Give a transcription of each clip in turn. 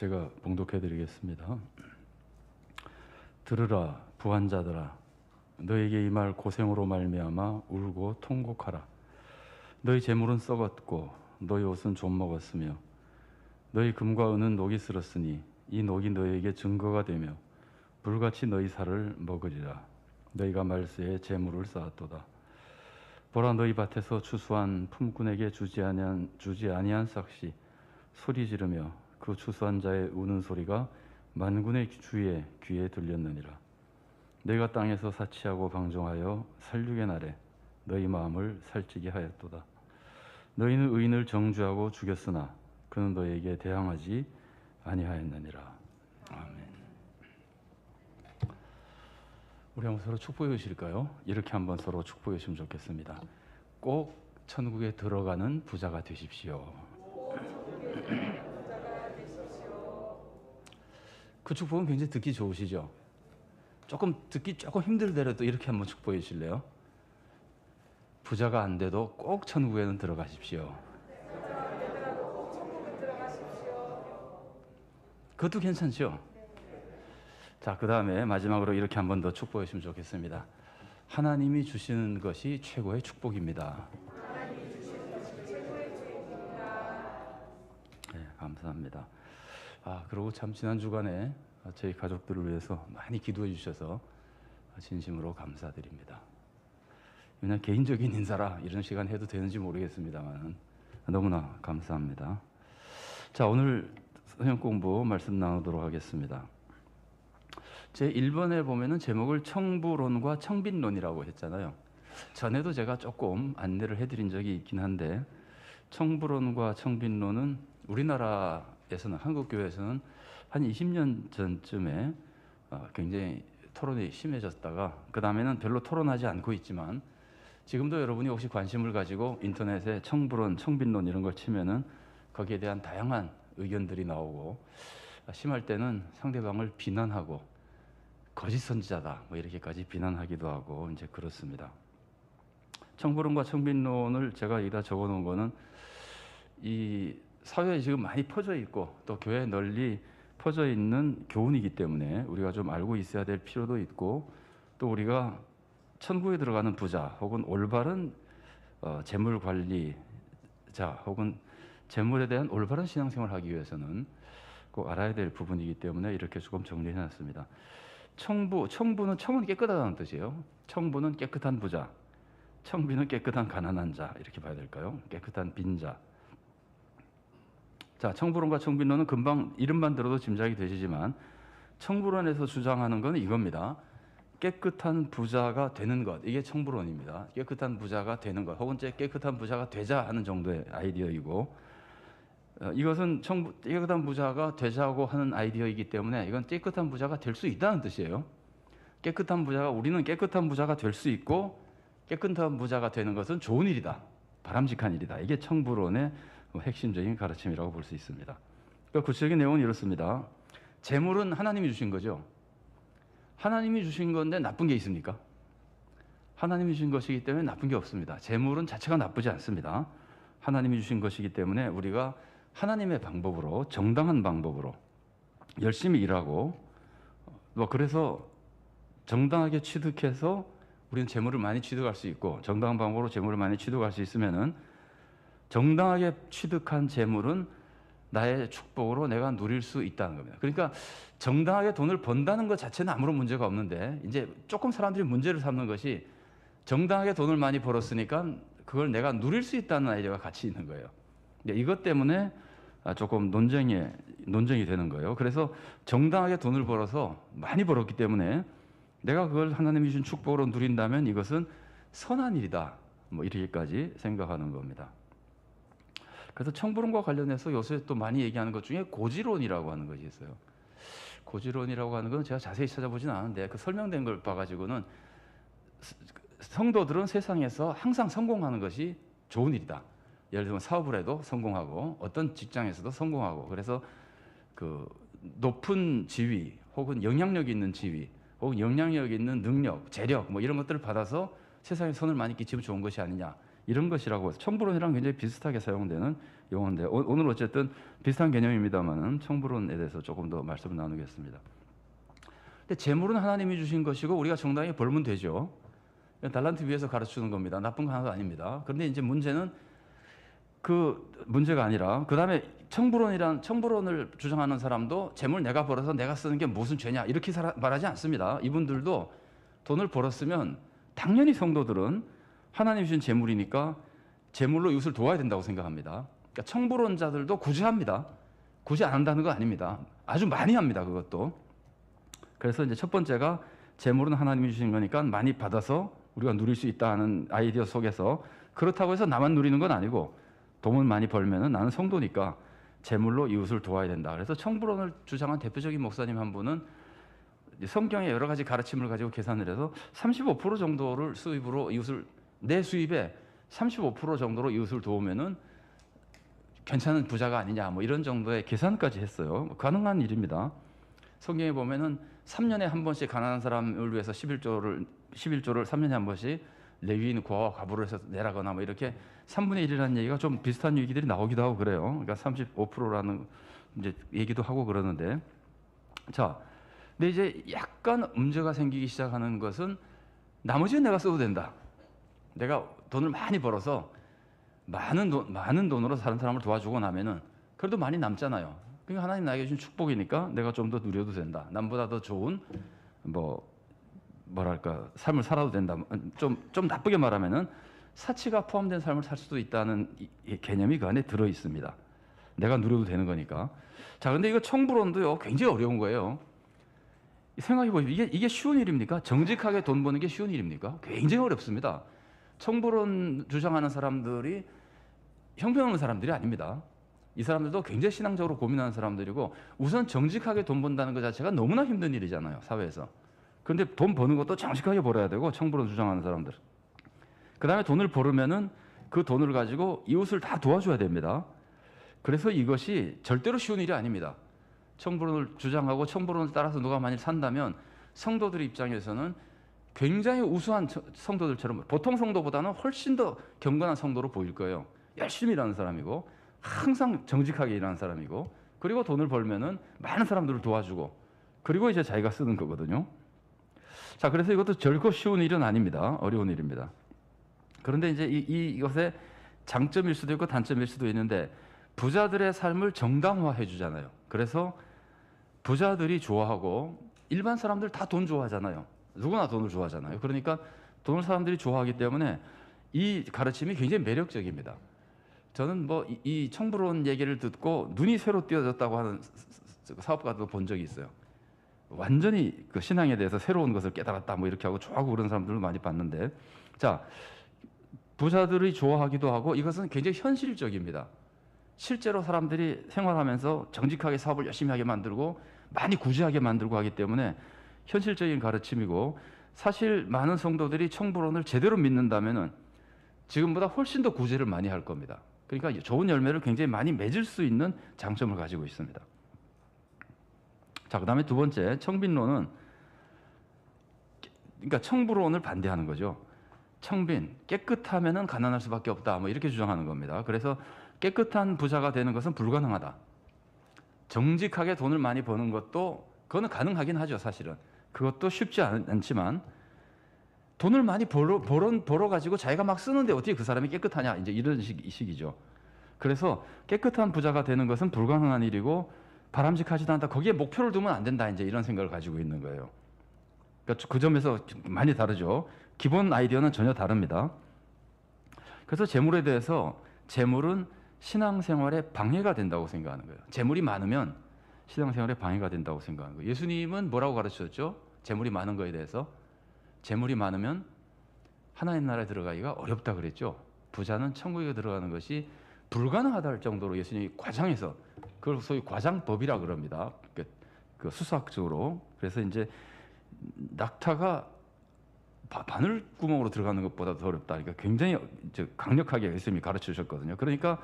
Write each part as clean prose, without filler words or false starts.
제가 봉독해 드리겠습니다. 들으라 부한자들아, 너에게 이 말 고생으로 말미암아 울고 통곡하라. 너희 재물은 썩었고 너희 옷은 좀 먹었으며 너희 금과 은은 녹이 슬었으니 이 녹이 너희에게 증거가 되며 불같이 너희 살을 먹으리라. 너희가 말세에 재물을 쌓았도다. 보라, 너희 밭에서 추수한 품꾼에게 주지 아니한 삭시 소리 지르며 그 추수한 자의 우는 소리가 만군의 주의 귀에 들렸느니라. 너희가 땅에서 사치하고 방종하여 살육의 날에 너희 마음을 살찌게 하였도다. 너희는 의인을 정죄하고 죽였으나 그는 너희에게 대항하지 아니하였느니라. 아멘. 우리 한번 서로 축복해 주실까요? 이렇게 한번 서로 축복해 주시면 좋겠습니다. 꼭 천국에 들어가는 부자가 되십시오. 그 축복은 굉장히 듣기 좋으시죠? 듣기 조금 힘들더라도 이렇게 한번 축복해 주실래요? 부자가 안 돼도 꼭 천국에는 들어가십시오. 그것도 괜찮죠? 자, 그 다음에 마지막으로 이렇게 한 번 더 축복해 주시면 좋겠습니다. 하나님이 주시는 것이 최고의 축복입니다. 네, 감사합니다. 그리고 참 지난 주간에 저희 가족들을 위해서 많이 기도해 주셔서 진심으로 감사드립니다. 그냥 개인적인 인사라 이런 시간 해도 되는지 모르겠습니다만 너무나 감사합니다. 자, 오늘 성경 공부 말씀 나누도록 하겠습니다. 제 1번에 보면은 제목을 청부론과 청빈론이라고 했잖아요. 전에도 제가 조금 안내를 해드린 적이 있긴 한데, 청부론과 청빈론은 우리나라에서는, 한국교회에서는 한 20년 전쯤에 굉장히 토론이 심해졌다가 그 다음에는 별로 토론하지 않고 있지만, 지금도 여러분이 혹시 관심을 가지고 인터넷에 청부론, 청빈론 이런 걸 치면은 거기에 대한 다양한 의견들이 나오고, 심할 때는 상대방을 비난하고 거짓 선지자다 뭐 이렇게까지 비난하기도 하고 이제 그렇습니다. 청부론과 청빈론을 제가 여기다 적어 놓은 거는 이 사회에 지금 많이 퍼져 있고 또 교회에 널리 퍼져 있는 교훈이기 때문에 우리가 좀 알고 있어야 될 필요도 있고, 또 우리가 천국에 들어가는 부자 혹은 올바른 재물 관리자 혹은 재물에 대한 올바른 신앙생활을 하기 위해서는 꼭 알아야 될 부분이기 때문에 이렇게 조금 정리해 놨습니다. 청부는 청은 깨끗하다는 뜻이에요. 청부는 깨끗한 부자, 청빈은 깨끗한 가난한 자, 이렇게 봐야 될까요? 깨끗한 빈자. 자, 청부론과 청빈론은 금방 이름만 들어도 짐작이 되시지만, 청부론에서 주장하는 건 이겁니다. 깨끗한 부자가 되는 것, 이게 청부론입니다. 깨끗한 부자가 되는 것, 혹은 깨끗한 부자가 되자 하는 정도의 아이디어이고, 이것은 깨끗한 부자가 되자고 하는 아이디어이기 때문에 이건 깨끗한 부자가 될 수 있다는 뜻이에요. 우리는 깨끗한 부자가 될 수 있고, 깨끗한 부자가 되는 것은 좋은 일이다, 바람직한 일이다. 이게 청부론의 핵심적인 가르침이라고 볼 수 있습니다. 그러니까 구체적인 내용은 이렇습니다. 재물은 하나님이 주신 거죠. 하나님이 주신 건데 나쁜 게 있습니까? 하나님이 주신 것이기 때문에 나쁜 게 없습니다. 재물은 자체가 나쁘지 않습니다. 하나님이 주신 것이기 때문에 우리가 하나님의 방법으로, 정당한 방법으로 열심히 일하고, 그래서 정당하게 취득해서 우리는 재물을 많이 취득할 수 있고, 정당한 방법으로 재물을 많이 취득할 수 있으면은 정당하게 취득한 재물은 나의 축복으로 내가 누릴 수 있다는 겁니다. 그러니까 정당하게 돈을 번다는 것 자체는 아무런 문제가 없는데, 이제 조금 사람들이 문제를 삼는 것이 정당하게 돈을 많이 벌었으니까 그걸 내가 누릴 수 있다는 아이디어가 같이 있는 거예요. 이것 때문에 조금 논쟁이 되는 거예요. 그래서 정당하게 돈을 벌어서 많이 벌었기 때문에 내가 그걸 하나님이 주신 축복으로 누린다면 이것은 선한 일이다, 뭐 이렇게까지 생각하는 겁니다. 그래서 청부론과 관련해서 요새 또 많이 얘기하는 것 중에 고지론이라고 하는 것이 있어요. 고지론이라고 하는 건 제가 자세히 찾아보진 않았는데, 그 설명된 걸 봐가지고는 성도들은 세상에서 항상 성공하는 것이 좋은 일이다. 예를 들면 사업을 해도 성공하고 어떤 직장에서도 성공하고, 그래서 그 높은 지위 혹은 영향력 있는 지위 혹은 영향력 있는 능력, 재력 뭐 이런 것들을 받아서 세상에 선을 많이 끼치면 좋은 것이 아니냐, 이런 것이라고 청부론이랑 굉장히 비슷하게 사용되는 용어인데 오늘 어쨌든 비슷한 개념입니다만은 청부론에 대해서 조금 더 말씀을 나누겠습니다. 근데 재물은 하나님이 주신 것이고 우리가 정당히 벌면 되죠. 달란트 위에서 가르치는 겁니다. 나쁜 거 하나도 아닙니다. 그런데 이제 문제는 그 문제가 아니라 그 다음에 청부론을 주장하는 사람도 재물 내가 벌어서 내가 쓰는 게 무슨 죄냐 이렇게 말하지 않습니다. 이분들도 돈을 벌었으면 당연히 성도들은 하나님 주신 재물이니까 재물로 이웃을 도와야 된다고 생각합니다. 그러니까 청부론자들도 구제합니다. 구제 안 한다는 거 아닙니다. 아주 많이 합니다. 그것도. 그래서 이제 첫 번째가 재물은 하나님이 주신 거니까 많이 받아서 우리가 누릴 수 있다는 아이디어 속에서 그렇다고 해서 나만 누리는 건 아니고 돈을 많이 벌면은 나는 성도니까 재물로 이웃을 도와야 된다. 그래서 청부론을 주장한 대표적인 목사님 한 분은 성경의 여러 가지 가르침을 가지고 계산을 해서 35% 정도를 수입으로 이웃을 내 수입의 35% 정도로 이웃을 도우면은 괜찮은 부자가 아니냐 뭐 이런 정도의 계산까지 했어요. 가능한 일입니다. 성경에 보면은 3년에 한 번씩 가난한 사람을 위해서 11조를 3년에 한 번씩 레위인 고아와 과부를 해서 내라거나 뭐 이렇게 3분의 1이라는 얘기가 좀 비슷한 얘기들이 나오기도 하고 그래요. 그러니까 35%라는 이제 얘기도 하고 그러는데 자, 근데 이제 약간 문제가 생기기 시작하는 것은 나머지는 내가 써도 된다. 내가 돈을 많이 벌어서 많은 돈으로 다른 사람을 도와주고 나면은 그래도 많이 남잖아요. 그러니까 하나님 나에게 주신 축복이니까 내가 좀 더 누려도 된다. 남보다 더 좋은 뭐랄까 삶을 살아도 된다. 좀 나쁘게 말하면은 사치가 포함된 삶을 살 수도 있다는 이 개념이 그 안에 들어 있습니다. 내가 누려도 되는 거니까. 자, 근데 이거 청부론도요 굉장히 어려운 거예요. 생각해 보십시오. 이게 쉬운 일입니까? 정직하게 돈 버는 게 쉬운 일입니까? 굉장히 어렵습니다. 청부론 주장하는 사람들이 형편없는 사람들이 아닙니다. 이 사람들도 굉장히 신앙적으로 고민하는 사람들이고 우선 정직하게 돈 번다는 것 자체가 너무나 힘든 일이잖아요. 사회에서. 그런데 돈 버는 것도 정직하게 벌어야 되고 청부론 주장하는 사람들. 그 다음에 돈을 벌으면은 그 돈을 가지고 이웃을 다 도와줘야 됩니다. 그래서 이것이 절대로 쉬운 일이 아닙니다. 청부론을 주장하고 청부론을 따라서 누가 만일 산다면 성도들 입장에서는 굉장히 우수한 성도들처럼 보통 성도보다는 훨씬 더 경건한 성도로 보일 거예요. 열심히 일하는 사람이고 항상 정직하게 일하는 사람이고 그리고 돈을 벌면은 많은 사람들을 도와주고 그리고 이제 자기가 쓰는 거거든요. 자, 그래서 이것도 결코 쉬운 일은 아닙니다. 어려운 일입니다. 그런데 이제 이것의 장점일 수도 있고 단점일 수도 있는데 부자들의 삶을 정당화해 주잖아요. 그래서 부자들이 좋아하고 일반 사람들 다 돈 좋아하잖아요. 누구나 돈을 좋아하잖아요. 그러니까 돈을 사람들이 좋아하기 때문에 이 가르침이 굉장히 매력적입니다. 저는 뭐 이 청부론 얘기를 듣고 눈이 새로 띄어졌다고 하는 사업가도 본 적이 있어요. 완전히 그 신앙에 대해서 새로운 것을 깨달았다 뭐 이렇게 하고 좋아하고 그런 사람들을 많이 봤는데 자, 부자들이 좋아하기도 하고 이것은 굉장히 현실적입니다. 실제로 사람들이 생활하면서 정직하게 사업을 열심히 하게 만들고 많이 구제하게 만들고 하기 때문에 현실적인 가르침이고 사실 많은 성도들이 청부론을 제대로 믿는다면은 지금보다 훨씬 더 구제를 많이 할 겁니다. 그러니까 좋은 열매를 굉장히 많이 맺을 수 있는 장점을 가지고 있습니다. 자, 그다음에 두 번째 청빈론은 그러니까 청부론을 반대하는 거죠. 청빈, 깨끗하면은 가난할 수밖에 없다. 뭐 이렇게 주장하는 겁니다. 그래서 깨끗한 부자가 되는 것은 불가능하다. 정직하게 돈을 많이 버는 것도 그거는 가능하긴 하죠, 사실은. 그것도 쉽지 않지만 돈을 많이 벌어 가지고 자기가 막 쓰는데 어떻게 그 사람이 깨끗하냐 이제 이런 식이죠. 그래서 깨끗한 부자가 되는 것은 불가능한 일이고 바람직하지도 않다. 거기에 목표를 두면 안 된다. 이제 이런 생각을 가지고 있는 거예요. 그러니까 그 점에서 많이 다르죠. 기본 아이디어는 전혀 다릅니다. 그래서 재물에 대해서 재물은 신앙생활에 방해가 된다고 생각하는 거예요. 재물이 많으면 신앙생활에 방해가 된다고 생각하는 거예요. 예수님은 뭐라고 가르치셨죠? 재물이 많은 거에 대해서 재물이 많으면 하나님 나라에 들어가기가 어렵다 그랬죠. 부자는 천국에 들어가는 것이 불가능하다 할 정도로 예수님이 과장해서 그걸 소위 과장법이라 그럽니다. 그 수학적으로. 그래서 이제 낙타가 바늘 구멍으로 들어가는 것보다 더 어렵다. 그러니까 굉장히 강력하게 예수님이 가르쳐 주셨거든요. 그러니까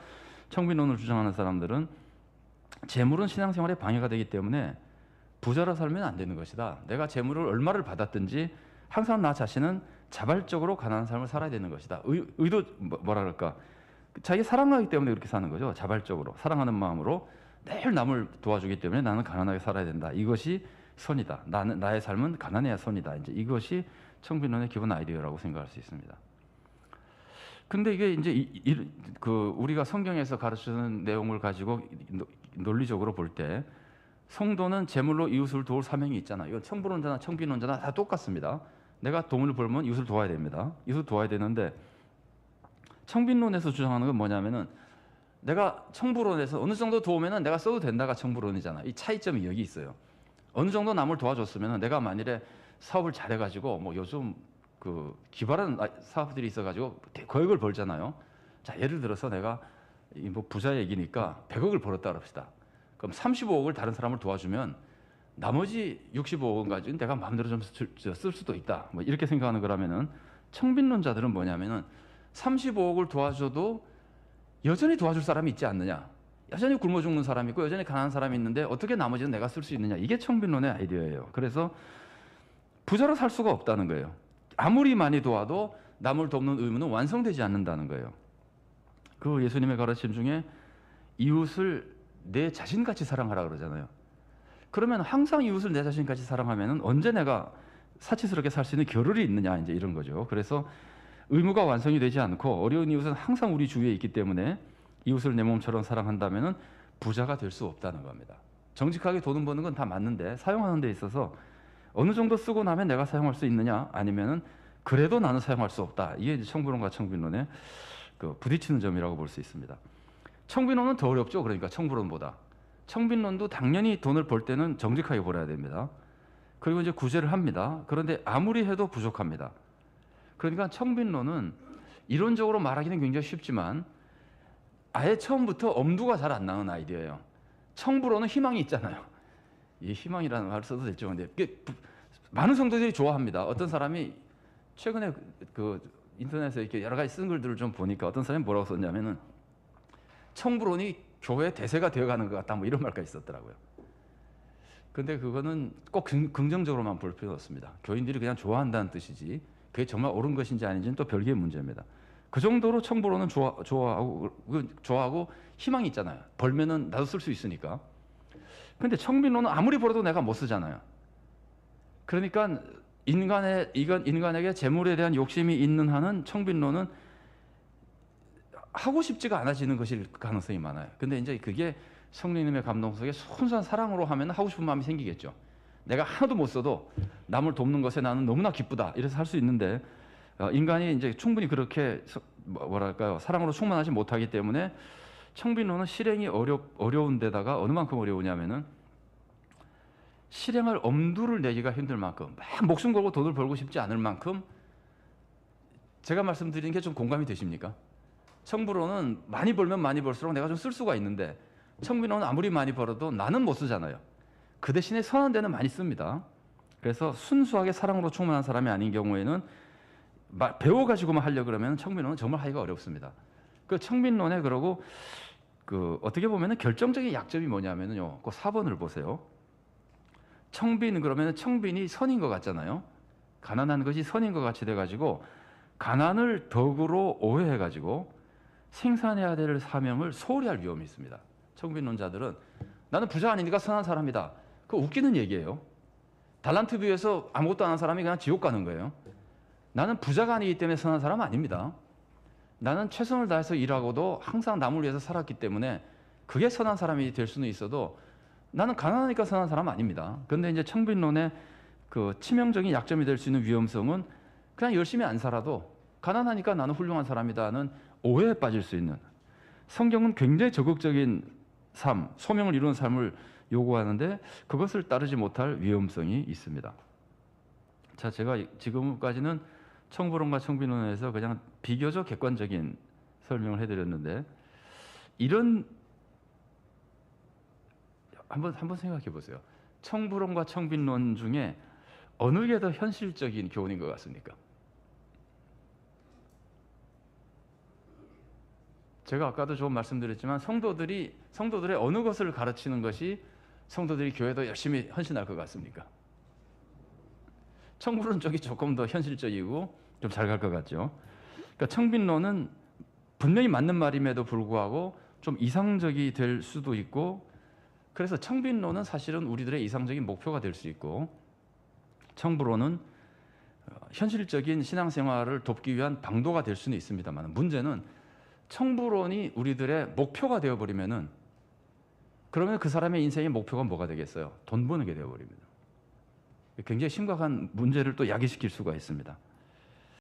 청빈론을 주장하는 사람들은 재물은 신앙생활에 방해가 되기 때문에 부자로 살면 안 되는 것이다. 내가 재물을 얼마를 받았든지 항상 나 자신은 자발적으로 가난한 삶을 살아야 되는 것이다. 의도 뭐라 그럴까? 자기 사랑하기 때문에 그렇게 사는 거죠. 자발적으로 사랑하는 마음으로 늘 남을 도와주기 때문에 나는 가난하게 살아야 된다. 이것이 선이다. 나의 삶은 가난해야 선이다. 이제 이것이 청빈론의 기본 아이디어라고 생각할 수 있습니다. 근데 이게 이제 우리가 성경에서 가르치는 내용을 가지고 논리적으로 볼 때 성도는 재물로 이웃을 도울 사명이 있잖아. 이건 청불론자나 청빈론자나 다 똑같습니다. 내가 돈을 벌면 이웃을 도와야 됩니다. 이웃을 도와야 되는데 청빈론에서 주장하는 건 뭐냐면은 내가 청불론에서 어느 정도 도우면은 내가 써도 된다가 청불론이잖아. 이 차이점이 여기 있어요. 어느 정도 남을 도와줬으면은 내가 만일에 사업을 잘해가지고 뭐 요즘 그 기발한 사업들이 있어가지고 거액을 벌잖아요. 자, 예를 들어서 내가 뭐 부자 얘기니까 100억을 벌었다 그럽시다. 그럼 35억을 다른 사람을 도와주면 나머지 65억은 가지고 내가 마음대로 좀 쓸 수도 있다. 뭐 이렇게 생각하는 거라면은 청빈론자들은 뭐냐면은 35억을 도와줘도 여전히 도와줄 사람이 있지 않느냐. 여전히 굶어 죽는 사람이 있고 여전히 가난한 사람이 있는데 어떻게 나머지는 내가 쓸 수 있느냐. 이게 청빈론의 아이디어예요. 그래서 부자로 살 수가 없다는 거예요. 아무리 많이 도와도 남을 돕는 의무는 완성되지 않는다는 거예요. 그 예수님의 가르침 중에 이웃을 내 자신같이 사랑하라 그러잖아요. 그러면 항상 이웃을 내 자신같이 사랑하면은 언제 내가 사치스럽게 살 수 있는 겨를이 있느냐 이제 이런 거죠. 그래서 의무가 완성이 되지 않고 어려운 이웃은 항상 우리 주위에 있기 때문에 이웃을 내 몸처럼 사랑한다면은 부자가 될 수 없다는 겁니다. 정직하게 돈 버는 건 다 맞는데 사용하는 데 있어서 어느 정도 쓰고 나면 내가 사용할 수 있느냐 아니면은 그래도 나는 사용할 수 없다. 이게 이제 청불론과 청빈론의 그 부딪히는 점이라고 볼 수 있습니다. 청빈론은 더 어렵죠. 그러니까 청불론보다. 청빈론도 당연히 돈을 벌 때는 정직하게 벌어야 됩니다. 그리고 이제 구제를 합니다. 그런데 아무리 해도 부족합니다. 그러니까 청빈론은 이론적으로 말하기는 굉장히 쉽지만 아예 처음부터 엄두가 잘 안 나는 아이디어예요. 청불론은 희망이 있잖아요. 이 희망이라는 말을 써도 될지 모르겠는데 많은 성도들이 좋아합니다. 어떤 사람이 최근에 그 인터넷에 이렇게 여러 가지 쓴 글들을 좀 보니까 어떤 사람이 뭐라고 썼냐면은 청불론이 교회 대세가 되어가는 것 같다 뭐 이런 말까지 썼더라고요. 근데 그거는 꼭 긍정적으로만 볼 필요는 없습니다. 교인들이 그냥 좋아한다는 뜻이지 그게 정말 옳은 것인지 아닌지는 또 별개의 문제입니다. 그 정도로 청불론은 좋아하고 희망이 있잖아요. 벌면은 나도 쓸 수 있으니까. 근데 청빈론은 아무리 벌어도 내가 못 쓰잖아요. 그러니까 인간에게 재물에 대한 욕심이 있는 한은 청빈론은 하고 싶지가 않아지는 것일 가능성이 많아요. 근데 이제 그게 성령님의 감동 속에 순수한 사랑으로 하면 하고 싶은 마음이 생기겠죠. 내가 하나도 못 써도 남을 돕는 것에 나는 너무나 기쁘다. 이래서 할 수 있는데 인간이 이제 충분히 그렇게 뭐랄까요 사랑으로 충만하지 못하기 때문에 청빈론은 실행이 어려운 데다가 어느 만큼 어려우냐면은 실행할 엄두를 내기가 힘들 만큼 막 목숨 걸고 돈을 벌고 싶지 않을 만큼 제가 말씀드리는 게 좀 공감이 되십니까? 청불론은 많이 벌면 많이 벌수록 내가 좀 쓸 수가 있는데 청빈론은 아무리 많이 벌어도 나는 못 쓰잖아요. 그 대신에 선한 데는 많이 씁니다. 그래서 순수하게 사랑으로 충만한 사람이 아닌 경우에는 배워가지고만 하려고 그러면 청빈론은 정말 하기가 어렵습니다. 그 청빈론에 그러고 그 어떻게 보면 결정적인 약점이 뭐냐면요. 그 4번을 보세요. 청빈 그러면 청빈이 선인 것 같잖아요. 가난한 것이 선인 것 같이 돼가지고 가난을 덕으로 오해해가지고 생산해야 될 사명을 소홀히 할 위험이 있습니다. 청빈론자들은 나는 부자 아니니까 선한 사람이다. 그거 웃기는 얘기예요. 달란트 비유에서 아무것도 안 한 사람이 그냥 지옥 가는 거예요. 나는 부자가 아니기 때문에 선한 사람은 아닙니다. 나는 최선을 다해서 일하고도 항상 남을 위해서 살았기 때문에 그게 선한 사람이 될 수는 있어도 나는 가난하니까 선한 사람은 아닙니다. 그런데 이제 청빈론의 그 치명적인 약점이 될 수 있는 위험성은 그냥 열심히 안 살아도 가난하니까 나는 훌륭한 사람이다는 오해에 빠질 수 있는 성경은 굉장히 적극적인 삶, 소명을 이루는 삶을 요구하는데 그것을 따르지 못할 위험성이 있습니다. 자, 제가 지금까지는 청불론과 청빈론에서 그냥 비교적 객관적인 설명을 해드렸는데 이런 한번 생각해 보세요. 청불론과 청빈론 중에 어느 게 더 현실적인 교훈인 것 같습니까? 제가 아까도 좀 말씀드렸지만 성도들의 어느 것을 가르치는 것이 성도들이 교회도 열심히 헌신할 것 같습니까? 청불론 쪽이 조금 더 현실적이고 좀 잘 갈 것 같죠. 그러니까 청빈론은 분명히 맞는 말임에도 불구하고 좀 이상적이 될 수도 있고, 그래서 청빈론은 사실은 우리들의 이상적인 목표가 될 수 있고, 청부론은 현실적인 신앙생활을 돕기 위한 방도가 될 수는 있습니다만, 문제는 청부론이 우리들의 목표가 되어버리면은, 그러면 그 사람의 인생의 목표가 뭐가 되겠어요? 돈 버는 게 되어버립니다. 굉장히 심각한 문제를 또 야기시킬 수가 있습니다.